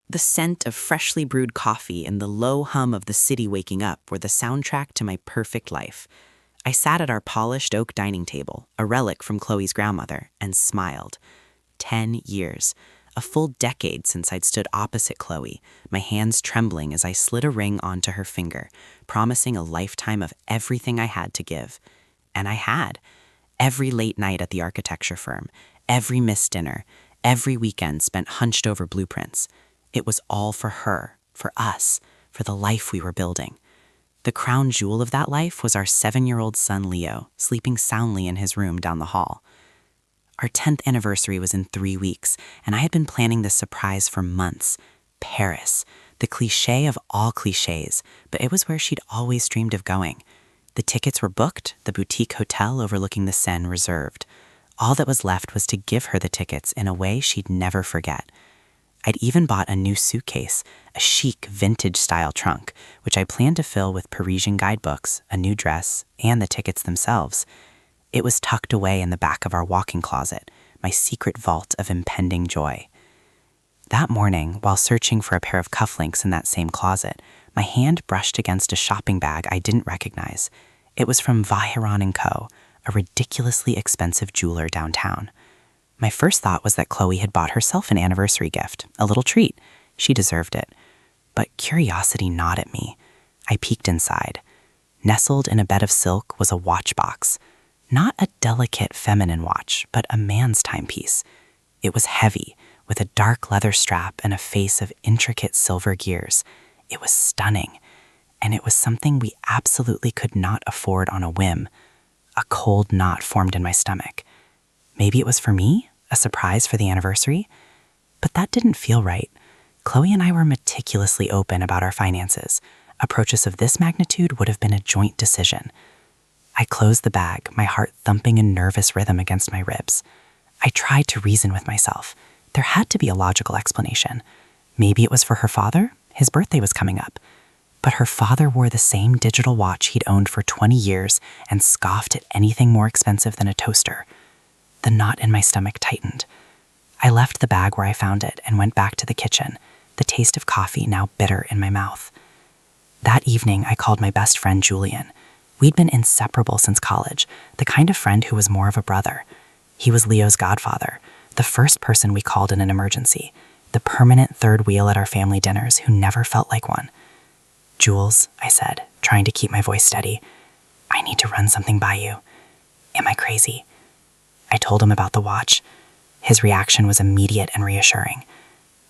The scent of freshly brewed coffee and the low hum of the city waking up were the soundtrack to my perfect life. I sat at our polished oak dining table, a relic from Chloe's grandmother, and smiled. 10 years. A full decade since I'd stood opposite Chloe, my hands trembling as I slid a ring onto her finger, promising a lifetime of everything I had to give. And I had. Every late night at the architecture firm, every missed dinner, every weekend spent hunched over blueprints. It was all for her, for us, for the life we were building. The crown jewel of that life was our 7-year-old son Leo, sleeping soundly in his room down the hall. Our 10th anniversary was in 3 weeks, and I had been planning this surprise for months. Paris, the cliché of all clichés, but it was where she'd always dreamed of going. The tickets were booked, the boutique hotel overlooking the Seine reserved. All that was left was to give her the tickets in a way she'd never forget. I'd even bought a new suitcase, a chic vintage-style trunk, which I planned to fill with Parisian guidebooks, a new dress, and the tickets themselves. It was tucked away in the back of our walk-in closet, my secret vault of impending joy. That morning, while searching for a pair of cufflinks in that same closet, my hand brushed against a shopping bag I didn't recognize. It was from Vacheron & Co., a ridiculously expensive jeweler downtown. My first thought was that Chloe had bought herself an anniversary gift, a little treat. She deserved it. But curiosity gnawed at me. I peeked inside. Nestled in a bed of silk was a watch box. Not a delicate feminine watch, but a man's timepiece. It was heavy, with a dark leather strap and a face of intricate silver gears. It was stunning, and it was something we absolutely could not afford on a whim. A cold knot formed in my stomach. Maybe it was for me, a surprise for the anniversary? But that didn't feel right. Chloe and I were meticulously open about our finances. A purchase of this magnitude would have been a joint decision. I closed the bag, my heart thumping in nervous rhythm against my ribs. I tried to reason with myself. There had to be a logical explanation. Maybe it was for her father. His birthday was coming up. But her father wore the same digital watch he'd owned for 20 years and scoffed at anything more expensive than a toaster. The knot in my stomach tightened. I left the bag where I found it and went back to the kitchen, the taste of coffee now bitter in my mouth. That evening, I called my best friend Julian. We'd been inseparable since college, the kind of friend who was more of a brother. He was Leo's godfather, the first person we called in an emergency, the permanent third wheel at our family dinners who never felt like one. "Jules," I said, trying to keep my voice steady, "I need to run something by you. Am I crazy?" I told him about the watch. His reaction was immediate and reassuring.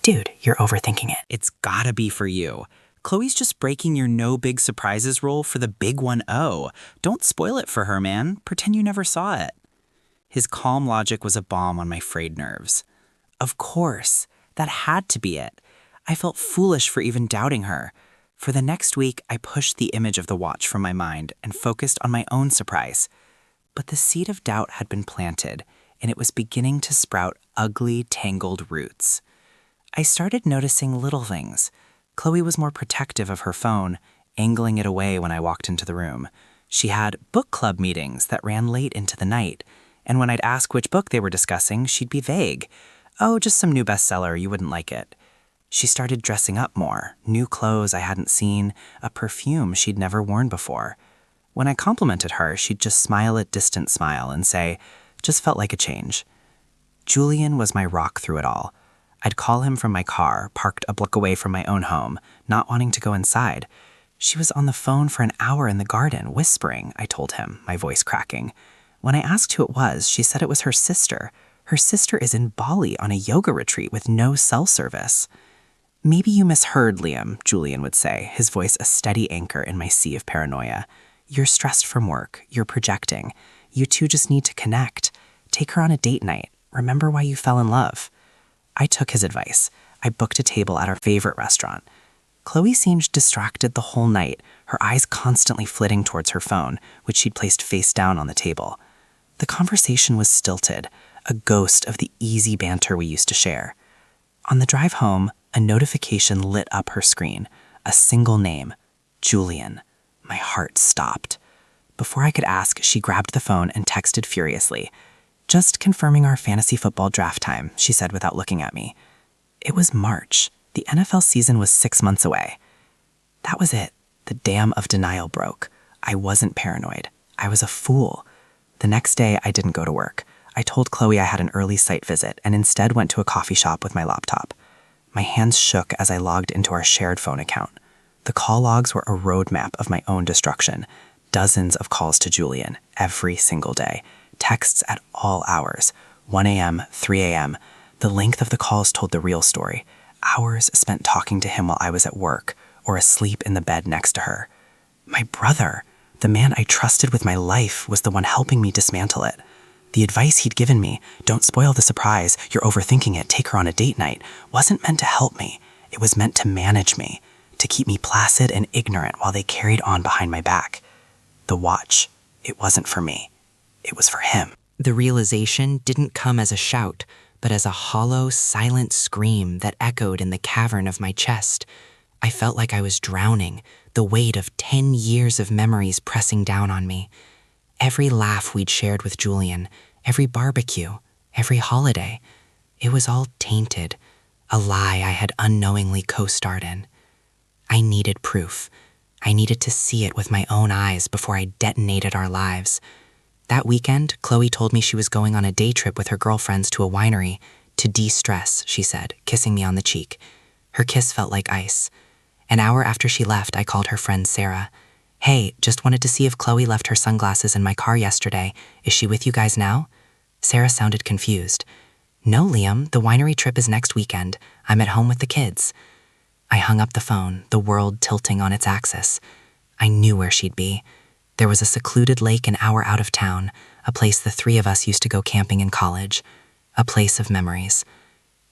"Dude, you're overthinking it." It's gotta be for you. Chloe's just breaking your no big surprises rule for the big 1-0. Don't spoil it for her, man. Pretend you never saw it. His calm logic was a balm on my frayed nerves. Of course, that had to be it. I felt foolish for even doubting her. For the next week, I pushed the image of the watch from my mind and focused on my own surprise. But the seed of doubt had been planted, and it was beginning to sprout ugly, tangled roots. I started noticing little things. Chloe was more protective of her phone, angling it away when I walked into the room. She had book club meetings that ran late into the night, and when I'd ask which book they were discussing, she'd be vague. "Oh, just some new bestseller, you wouldn't like it." She started dressing up more, new clothes I hadn't seen, a perfume she'd never worn before. When I complimented her, she'd just smile a distant smile and say, "Just felt like a change." Julian was my rock through it all. I'd call him from my car, parked a block away from my own home, not wanting to go inside. "She was on the phone for an hour in the garden, whispering," I told him, my voice cracking. When I asked who it was, she said it was her sister. Her sister is in Bali on a yoga retreat with no cell service. "Maybe you misheard, Liam," Julian would say, his voice a steady anchor in my sea of paranoia. "You're stressed from work. You're projecting. You two just need to connect. Take her on a date night. Remember why you fell in love." I took his advice. I booked a table at our favorite restaurant. Chloe seemed distracted the whole night, her eyes constantly flitting towards her phone, which she'd placed face down on the table. The conversation was stilted, a ghost of the easy banter we used to share. On the drive home, a notification lit up her screen, a single name, Julian. My heart stopped. Before I could ask, she grabbed the phone and texted furiously. "Just confirming our fantasy football draft time," she said without looking at me. It was March. The NFL season was 6 months away. That was it. The dam of denial broke. I wasn't paranoid. I was a fool. The next day, I didn't go to work. I told Chloe I had an early site visit and instead went to a coffee shop with my laptop. My hands shook as I logged into our shared phone account. The call logs were a roadmap of my own destruction. Dozens of calls to Julian every single day. Texts at all hours. 1 a.m., 3 a.m. The length of the calls told the real story. Hours spent talking to him while I was at work or asleep in the bed next to her. My brother, the man I trusted with my life, was the one helping me dismantle it. The advice he'd given me, don't spoil the surprise, you're overthinking it, take her on a date night, wasn't meant to help me. It was meant to manage me, to keep me placid and ignorant while they carried on behind my back. The watch, it wasn't for me. It was for him. The realization didn't come as a shout, but as a hollow, silent scream that echoed in the cavern of my chest. I felt like I was drowning, the weight of 10 years of memories pressing down on me. Every laugh we'd shared with Julian, every barbecue, every holiday, it was all tainted, a lie I had unknowingly co-starred in. I needed proof. I needed to see it with my own eyes before I detonated our lives. That weekend, Chloe told me she was going on a day trip with her girlfriends to a winery to de-stress, she said, kissing me on the cheek. Her kiss felt like ice. An hour after she left, I called her friend Sarah. Hey, just wanted to see if Chloe left her sunglasses in my car yesterday. Is she with you guys now? Sarah sounded confused. No, Liam, the winery trip is next weekend. I'm at home with the kids. I hung up the phone, the world tilting on its axis. I knew where she'd be. There was a secluded lake an hour out of town, a place the three of us used to go camping in college. A place of memories.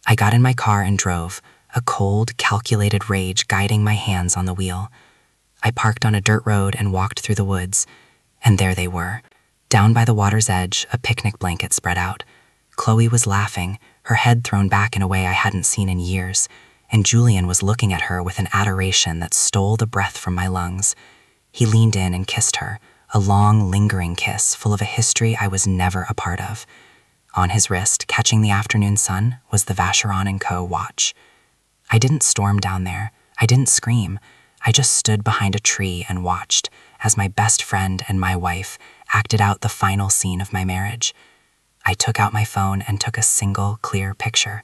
I got in my car and drove, a cold, calculated rage guiding my hands on the wheel. I parked on a dirt road and walked through the woods, and there they were. Down by the water's edge, a picnic blanket spread out. Chloe was laughing, her head thrown back in a way I hadn't seen in years, and Julian was looking at her with an adoration that stole the breath from my lungs. He leaned in and kissed her, a long, lingering kiss full of a history I was never a part of. On his wrist, catching the afternoon sun, was the Vacheron & Co. watch. I didn't storm down there. I didn't scream. I just stood behind a tree and watched as my best friend and my wife acted out the final scene of my marriage. I took out my phone and took a single, clear picture.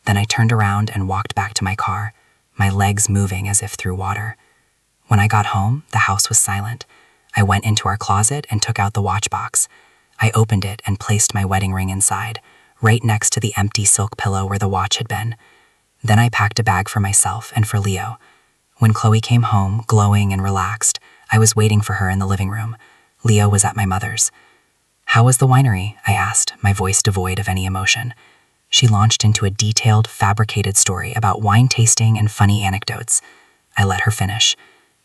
Then I turned around and walked back to my car, my legs moving as if through water. When I got home, the house was silent. I went into our closet and took out the watch box. I opened it and placed my wedding ring inside, right next to the empty silk pillow where the watch had been. Then I packed a bag for myself and for Leo. When Chloe came home, glowing and relaxed, I was waiting for her in the living room. Leo was at my mother's. How was the winery? I asked, my voice devoid of any emotion. She launched into a detailed, fabricated story about wine tasting and funny anecdotes. I let her finish.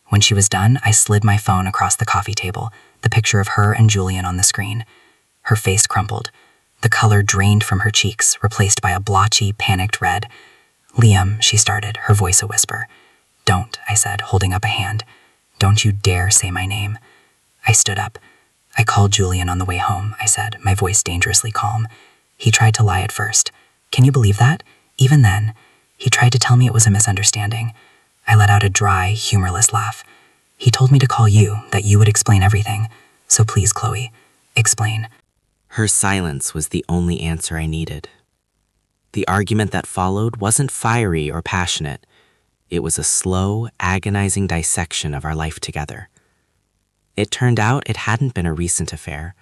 When she was done, I slid my phone across the coffee table, the picture of her and Julian on the screen. Her face crumpled. The color drained from her cheeks, replaced by a blotchy, panicked red. Liam, she started, her voice a whisper. Don't, I said, holding up a hand. Don't you dare say my name. I stood up. I called Julian on the way home, I said, my voice dangerously calm. He tried to lie at first. Can you believe that? Even then, he tried to tell me it was a misunderstanding. I let out a dry, humorless laugh. He told me to call you, that you would explain everything. So please, Chloe, explain. Her silence was the only answer I needed. The argument that followed wasn't fiery or passionate. It was a slow, agonizing dissection of our life together. It turned out it hadn't been a recent affair.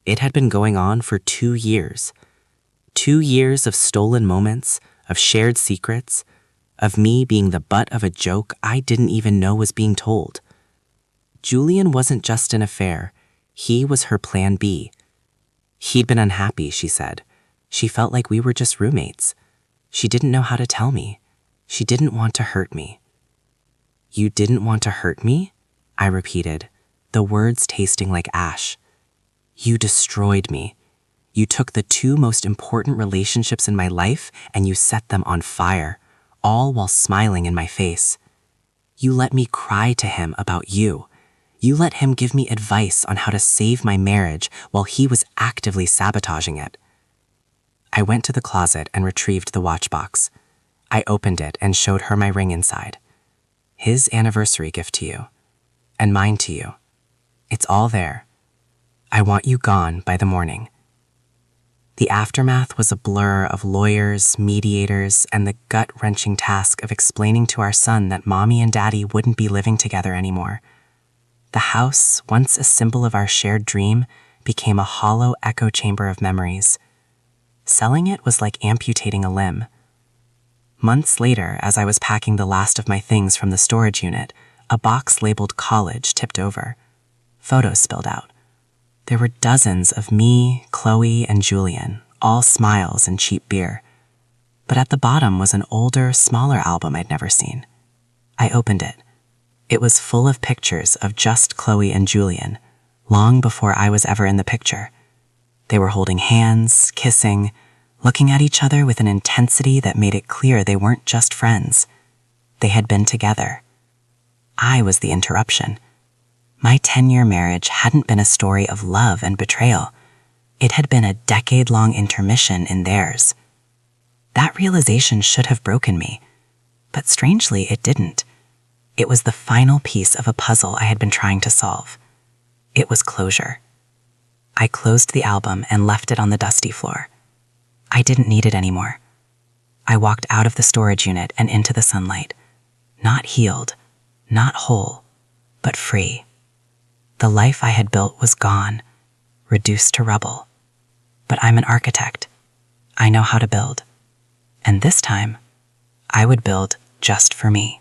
It had been going on for 2 years. 2 years of stolen moments, of shared secrets, of me being the butt of a joke I didn't even know was being told. Julian wasn't just an affair. He was her plan B. He'd been unhappy, she said. She felt like we were just roommates. She didn't know how to tell me. She didn't want to hurt me. You didn't want to hurt me? I repeated, the words tasting like ash. You destroyed me. You took the 2 most important relationships in my life and you set them on fire, all while smiling in my face. You let me cry to him about you. You let him give me advice on how to save my marriage while he was actively sabotaging it. I went to the closet and retrieved the watch box. I opened it and showed her my ring inside. His anniversary gift to you, and mine to you. It's all there. I want you gone by the morning. The aftermath was a blur of lawyers, mediators, and the gut-wrenching task of explaining to our son that Mommy and Daddy wouldn't be living together anymore. The house, once a symbol of our shared dream, became a hollow echo chamber of memories. Selling it was like amputating a limb. Months later, as I was packing the last of my things from the storage unit, a box labeled college tipped over. Photos spilled out. There were dozens of me, Chloe, and Julian, all smiles and cheap beer. But at the bottom was an older, smaller album I'd never seen. I opened it. It was full of pictures of just Chloe and Julian, long before I was ever in the picture. They were holding hands, kissing, looking at each other with an intensity that made it clear they weren't just friends. They had been together. I was the interruption. My 10-year marriage hadn't been a story of love and betrayal. It had been a decade-long intermission in theirs. That realization should have broken me, but strangely it didn't. It was the final piece of a puzzle I had been trying to solve. It was closure. I closed the album and left it on the dusty floor. I didn't need it anymore. I walked out of the storage unit and into the sunlight. Not healed, not whole, but free. The life I had built was gone, reduced to rubble. But I'm an architect. I know how to build. And this time, I would build just for me.